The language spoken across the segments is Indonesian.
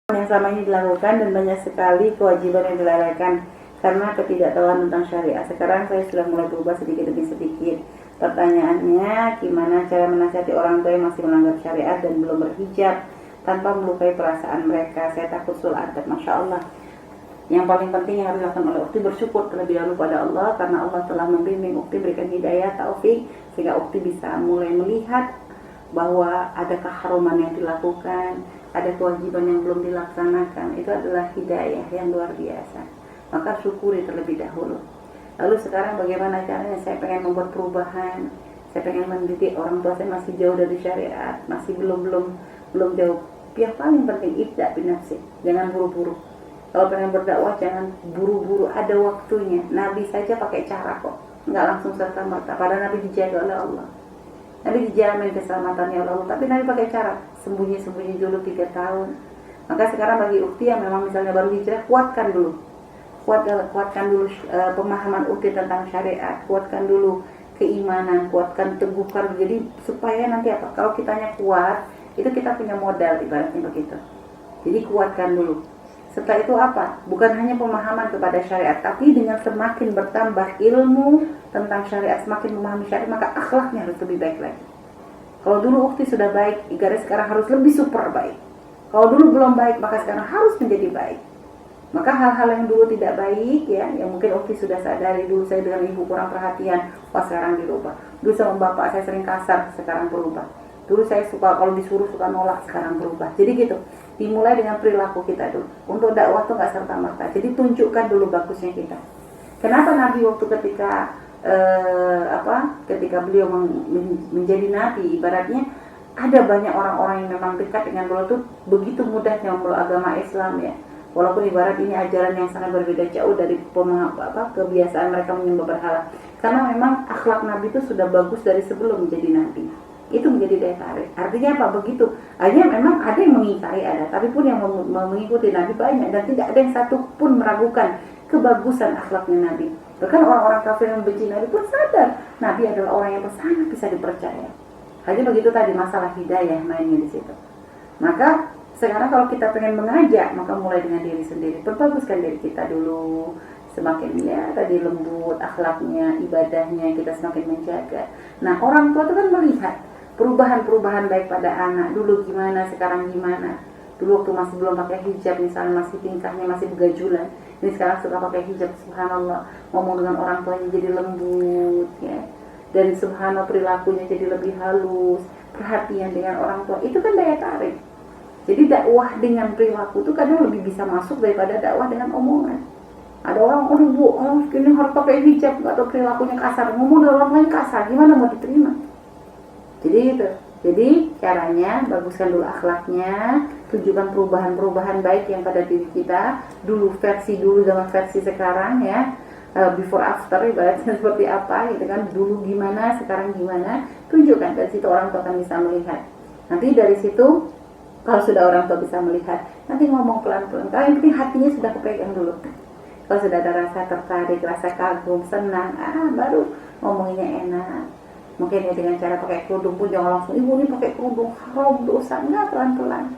yang selama ini dilakukan dan banyak sekali kewajiban yang dilalaikan karena ketidaktahuan tentang syariat. Sekarang saya sudah mulai berubah sedikit demi sedikit. Pertanyaannya, gimana cara menasihati orang tua yang masih melanggar syariat dan belum berhijab tanpa melukai perasaan mereka? Saya takut sul adab. Masya Allah. Yang paling penting yang harus dilakukan oleh ukti, bersyukur terlebih dahulu pada Allah, karena Allah telah membimbing ukti, berikan hidayah, taufik, sehingga ukti bisa mulai melihat bahwa ada keharuman yang dilakukan, ada kewajiban yang belum dilaksanakan. Itu adalah hidayah yang luar biasa. Maka syukuri terlebih dahulu. Lalu sekarang bagaimana caranya? Saya pengen membuat perubahan, saya pengen mendidik orang tua saya masih jauh dari syariat, masih belum jauh. Yang paling penting ibda binafsi, jangan buru-buru. Kalau pengen berdakwah jangan buru-buru, ada waktunya. Nabi saja pakai cara kok, nggak langsung serta-merta. Padahal Nabi dijaga oleh Allah, Nabi dijamin keselamatannya oleh Allah, tapi Nabi pakai cara sembunyi-sembunyi dulu 3 tahun. Maka sekarang bagi ukti yang memang misalnya baru hijrah, kuatkan dulu pemahaman ukti tentang syariat, kuatkan dulu keimanan, kuatkan, teguhkan. Jadi supaya nanti apa? Kalau kitanya kuat, itu kita punya modal, ibaratnya begitu. Jadi kuatkan dulu. Setelah itu apa? Bukan hanya pemahaman kepada syariat, tapi dengan semakin bertambah ilmu tentang syariat, semakin memahami syariat, maka akhlaknya harus lebih baik lagi. Kalau dulu ukti sudah baik, ibaratnya sekarang harus lebih super baik. Kalau dulu belum baik, maka sekarang harus menjadi baik. Maka hal-hal yang dulu tidak baik, ya, yang mungkin ukti sudah sadari, dulu saya dengan ibu kurang perhatian, sekarang dirubah. Dulu sama bapak saya sering kasar, sekarang berubah. Dulu saya suka kalau disuruh suka nolak, sekarang berubah. Jadi gitu. Dimulai dengan perilaku kita dulu. Untuk dakwah tuh nggak serta-merta. Jadi tunjukkan dulu bagusnya kita. Kenapa Nabi waktu ketika beliau menjadi Nabi, ibaratnya ada banyak orang-orang yang memang dekat dengan beliau tuh begitu mudahnya memeluk agama Islam, ya. Walaupun ibarat ini ajaran yang sangat berbeda jauh dari kebiasaan mereka menyembah berhala. Karena memang akhlak Nabi itu sudah bagus dari sebelum menjadi Nabi. Itu menjadi daya tarik. Artinya apa? Begitu. Akhirnya memang ada yang mengingkari, ada, tapi pun yang mengikuti Nabi banyak, dan tidak ada yang satu pun meragukan kebagusan akhlaknya Nabi. Bahkan orang-orang kafir yang benci Nabi pun sadar Nabi adalah orang yang sangat bisa dipercaya. Hanya begitu tadi, masalah hidayah mainnya di situ. Maka sekarang kalau kita pengen mengajak, maka mulai dengan diri sendiri. Perbaguskan diri kita dulu. Semakin tadi lembut akhlaknya, ibadahnya, kita semakin menjaga. Nah, orang tua itu kan melihat perubahan-perubahan baik pada anak. Dulu gimana, sekarang gimana. Dulu waktu masih belum pakai hijab, misalnya masih tingkahnya masih begajulan. Ini sekarang sudah pakai hijab, subhanallah. Ngomong dengan orang tuanya jadi lembut, ya. Dan subhanallah perilakunya jadi lebih halus. Perhatian dengan orang tua, itu kan daya tarik. Jadi dakwah dengan perilaku itu kadang lebih bisa masuk daripada dakwah dengan omongan. Ada orang, ini harus pakai hijab, atau perilakunya kasar, ngomong dengan orang lain kasar, gimana mau diterima? Jadi itu. Jadi caranya baguskan dulu akhlaknya, tunjukkan perubahan-perubahan baik yang pada diri kita. Dulu zaman versi sekarang, ya, before after, ibaratnya seperti apa, gitu kan? Dulu gimana, sekarang gimana? Tunjukkan, dari situ orang tua akan bisa melihat. Nanti dari situ, kalau sudah orang tua bisa melihat, nanti ngomong pelan-pelan. Kalau yang penting hatinya sudah kepegang dulu. Kalau sudah ada rasa tertarik, rasa kagum, senang, baru ngomonginnya enak. Mungkin ya dengan cara pakai kerudung pun jangan langsung, ibu ini pakai kerudung haram, dosa. Enggak, pelan-pelan.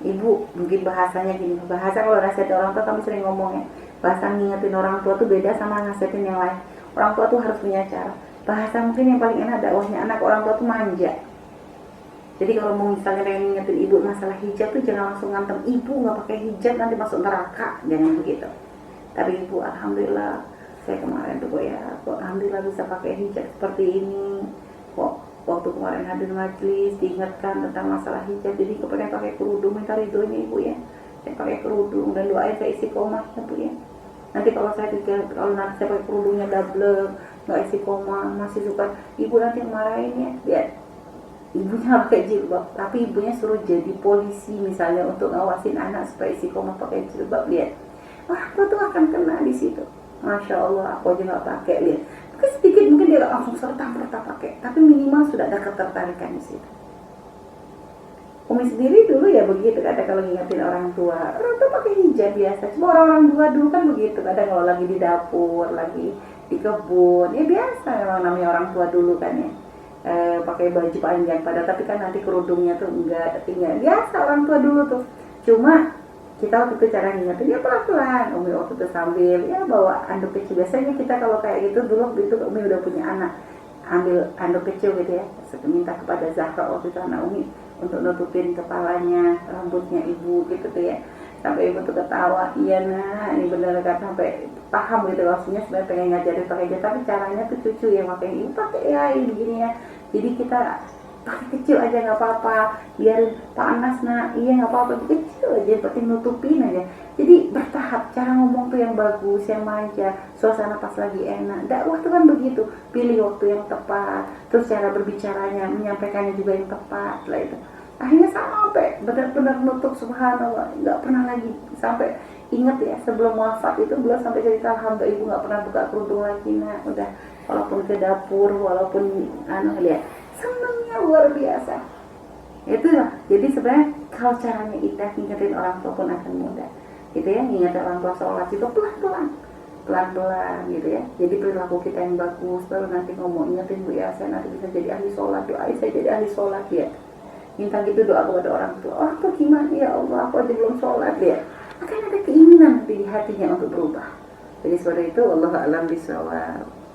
Ibu mungkin bahasanya gini, bahasa kalau nasihatin orang tua kami sering ngomongnya, bahasa ngingetin orang tua tuh beda sama nasihatin yang lain. Orang tua tuh harus punya cara. Bahasa mungkin yang paling enak dakwahnya anak orang tua tuh manja. Jadi kalau mau misalnya pengen ngingetin ibu masalah hijab tuh jangan langsung ngantem, ibu nggak pakai hijab nanti masuk neraka, jangan begitu. Tapi ibu, alhamdulillah saya kemarin tuh alhamdulillah bisa pakai hijab seperti ini. Waktu kemarin hadir majlis diingatkan tentang masalah hijab, jadi kepengen pakai kerudung, minta ridhonya ibu, ya. Saya pakai kerudung dan doain saya istiqomah, ya bu, ya. Nanti kalau saya pakai kerudungnya double, nggak istiqomah, masih suka, ibu nanti marahin, ya. Lihat, ibunya pakai jilbab, tapi ibunya suruh jadi polisi misalnya untuk ngawasin anak supaya istiqomah pakai jilbab. Lihat, apa tuh akan kena di situ. Masya Allah, aku aja nggak pakai, lihat. Mungkin sedikit, mungkin dia langsung serta-merta pakai, tapi minimal sudah ada ketertarikan di situ. Umi sendiri dulu ya begitu, kadang kalau ngingetin orang tua pakai hijab biasa. Cuma orang-orang tua dulu kan begitu, kadang kalau lagi di dapur, lagi di kebun, ya biasa memang namanya orang tua dulu kan, ya. Pakai baju panjang pada, tapi kan nanti kerudungnya tuh enggak tinggal, biasa orang tua dulu tuh. Cuma kita waktu itu cara ngingetin ya pelan-pelan. Umi waktu itu sambil ya bawa anduk kecil. Biasanya kita kalau kayak gitu dulu itu Umi udah punya anak, ambil anduk kecil gitu ya, minta kepada Zahra waktu itu anak Umi untuk nutupin kepalanya, rambutnya ibu gitu tuh ya. Sampai ibu tuh ketawa, iya nah ini bener kan, sampai paham gitu maksudnya sebenarnya pengen ngajarin pakai aja, tapi caranya tuh cucu yang makanya ibu pakai ya ini gini ya. Jadi kita pakai kecil aja nggak apa-apa, biarin panas nah, iya nggak apa-apa, kecil aja, yang penting nutupin aja. Jadi bertahap, cara ngomong tuh yang bagus, yang manja, suasana pas lagi enak. Dakwah tuh kan begitu, pilih waktu yang tepat, terus cara berbicaranya, menyampaikannya juga yang tepat lah itu. Akhirnya sampai benar-benar nutup, subhanallah, nggak pernah lagi sampai inget ya sebelum wafat itu beliau sampai cerita alhamdulillah ibu nggak pernah buka kerudung lagi nak, udah walaupun ke dapur, walaupun lihat senangnya luar biasa. Itulah, jadi sebenarnya kalau caranya kita ngingetin orang tua pun akan mudah gitu ya. Ngingetin orang tua sholat itu pelan-pelan gitu ya. Jadi perilaku kita yang bagus, baru nanti ngomong ingetin Bu ya, saya nanti bisa jadi ahli sholat, doain saya jadi ahli sholat ya. Minta gitu doa kepada orang tua. Orang tua gimana ya Allah, aku aja belum sholat ya. Akan ada keinginan di hatinya untuk berubah. Jadi seperti itu, wallahu a'lam bishawab.